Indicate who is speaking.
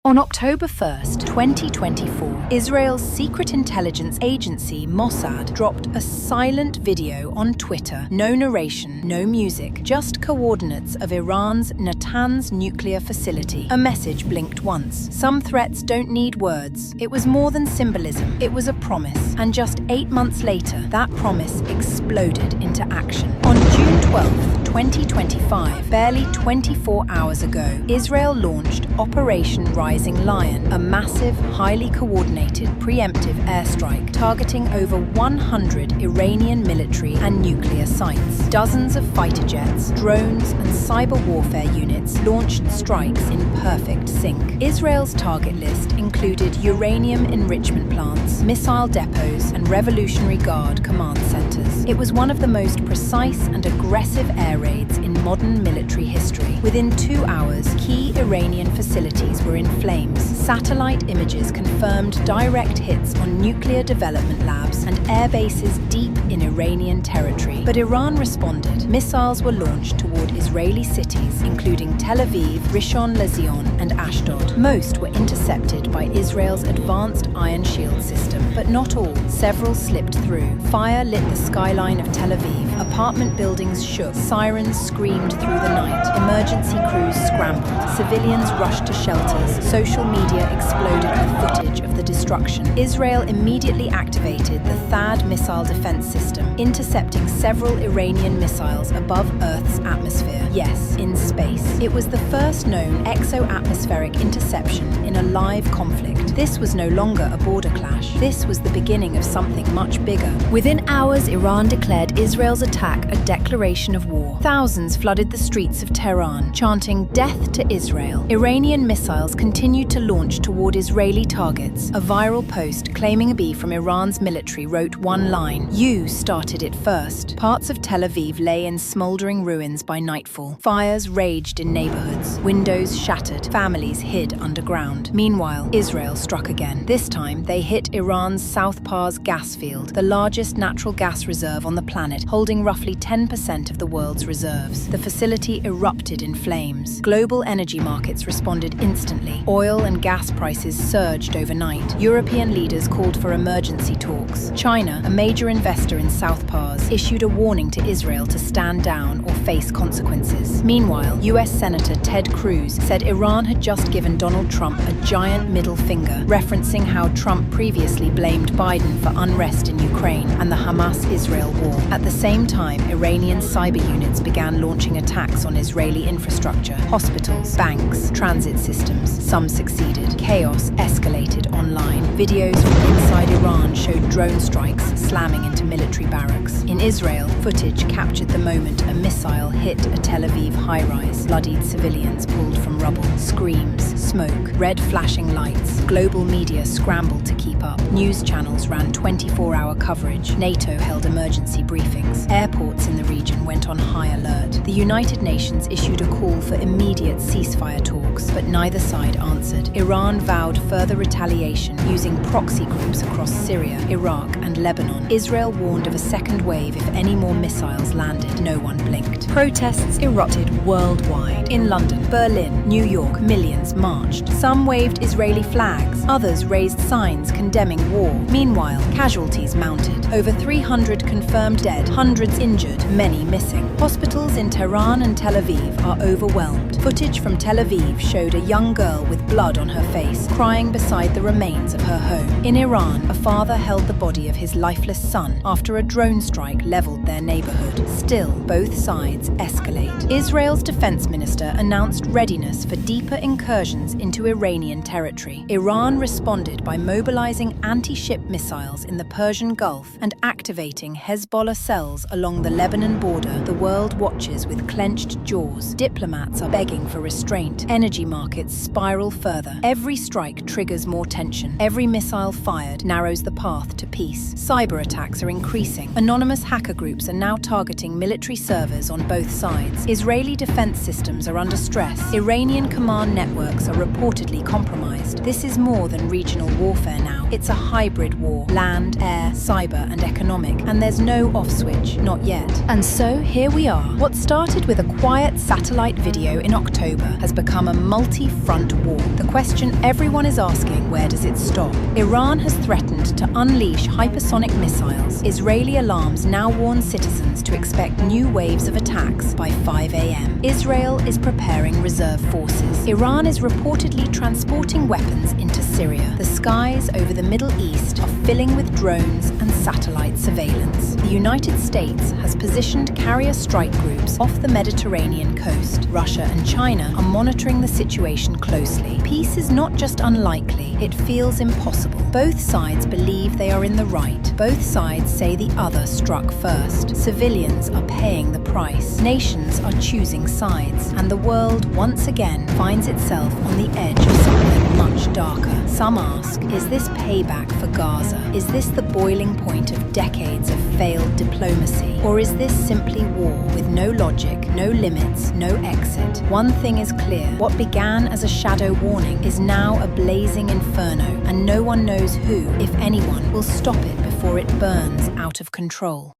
Speaker 1: On October 1st, 2024, Israel's secret intelligence agency Mossad dropped a silent video on Twitter. No narration, no music, just coordinates of Iran's Natanz nuclear facility. A message blinked once. Some threats don't need words. It was more than symbolism. It was a promise. And just 8 months later, that promise exploded into action. On June 12th, 2025, barely 24 hours ago, Israel launched Operation Rising Lion, a massive, highly coordinated, preemptive airstrike targeting over 100 Iranian military and nuclear sites. Dozens of fighter jets, drones, and cyber warfare units launched strikes in perfect sync. Israel's target list included uranium enrichment plants, missile depots, and Revolutionary Guard command centers. It was one of the most precise and aggressive air raids in modern military history. Within 2 hours, key Iranian facilities were in flames. Satellite images confirmed direct hits on nuclear development labs and air bases deep in Iranian territory. But Iran responded. Missiles were launched toward Israeli cities, including Tel Aviv, Rishon LeZion, and Ashdod. Most were intercepted by Israel's advanced Iron Shield system, but not all. Several slipped through. Fire lit the skyline of Tel Aviv. Apartment buildings shook. Sirens screamed through the night. Emergency crews scrambled. Civilians rushed to shelters. Social media exploded with footage of the destruction. Israel immediately activated the THAAD missile defense system, intercepting several Iranian missiles above Earth's atmosphere. Yes, in space. It was the first known exo-atmospheric interception in a live conflict. This was no longer a border clash. This was the beginning of something much bigger. Within hours, Iran declared Israel's attack a declaration of war. Thousands flooded the streets of Tehran, chanting "Death to Israel." Iranian missiles continued to launch toward Israeli targets. A viral post claiming to be from Iran's military wrote one line: "You started it first." Parts of Tel Aviv lay in smoldering ruins by nightfall. Fires raged in neighborhoods. Windows shattered. Families hid underground. Meanwhile, Israel struck again. This time, they hit Iran's South Pars gas field, the largest natural gas reserve on the planet, holding roughly 10% of the world's reserves. The facility erupted in flames. Global energy markets responded instantly. Oil and gas prices surged overnight. European leaders called for emergency talks. China, a major investor in South Pars, issued a warning to Israel to stand down or face consequences. Meanwhile, US Senator Ted Cruz said Iran had just given Donald Trump a giant middle finger, referencing how Trump previously blamed Biden for unrest in Ukraine and the Hamas-Israel war. At the same time, Iranian cyber units began launching attacks on Israeli infrastructure, hospitals, banks, transit systems. Some succeeded. Chaos escalated online. Videos from inside Iran showed drone strikes slamming into military barracks. In Israel, footage captured the moment a missile hit a Tel Aviv high-rise. Bloodied civilians pulled from rubble. Screams, smoke, red flashing lights. Global media scrambled to keep up. News channels ran 24-hour coverage. NATO held emergency briefings. Airports in the region went on high alert. The United Nations issued a call for immediate ceasefire talks, but neither side answered. Iran vowed further retaliation using proxy groups across Syria, Iraq, and Lebanon. Israel warned of a second wave if any more missiles landed. No one blinked. Protests erupted worldwide. In London, Berlin, New York, millions marched. Some waved Israeli flags. Others raised signs condemning war. Meanwhile, casualties mounted. Over 300 confirmed dead, hundreds injured, many missing. Hospitals in Tehran and Tel Aviv are overwhelmed. Footage from Tel Aviv showed a young girl with blood on her face, crying beside the remains of her home. In Iran, a father held the body of his lifeless son after a drone strike leveled their neighborhood. Still, both sides escalate. Israel's defense minister announced readiness for deeper incursions into Iranian territory. Iran responded by mobilizing anti-ship missiles in the Persian Gulf and activating Hezbollah cells along the Lebanon border. The world watches with clenched jaws. Diplomats are begging for restraint. Energy markets spiral further. Every strike triggers more tension. Every missile fired narrows the path to peace. Cyber attacks are increasing. Anonymous hacker groups are now targeting military servers on both sides. Israeli defense systems are under stress. Iranian command networks are reportedly compromised. This is more than regional warfare now. It's a hybrid war. Land, air, cyber, and economic. And there's no off switch. Not yet. And so here we are. What started with a quiet satellite video in October has become a multi-front war. The question everyone is asking, where does it stop? Iran has threatened to unleash hypersonic missiles. Israeli alarms now warn citizens to expect new waves of attacks by 5 a.m. Israel is preparing reserve forces. Iran is reportedly transporting weapons into Syria. The skies over the Middle East are filling with drones and satellite surveillance. The United States has positioned carrier strike groups off the Mediterranean coast. Russia and China are monitoring the situation closely. Peace is not just unlikely, it feels impossible. Both sides believe they are in the right. Both sides say the other struck first. Civilians are paying the price. Nations are choosing sides. And the world once again finds itself on the edge of something much darker. Some ask, is this payback for Gaza? Is this the boiling point of decades of failed diplomacy? Or is this simply war with no logic, no limits, no exit? One thing is clear. What began as a shadow warning is now a blazing inferno, and no one knows who, if anyone, will stop it before it burns out of control.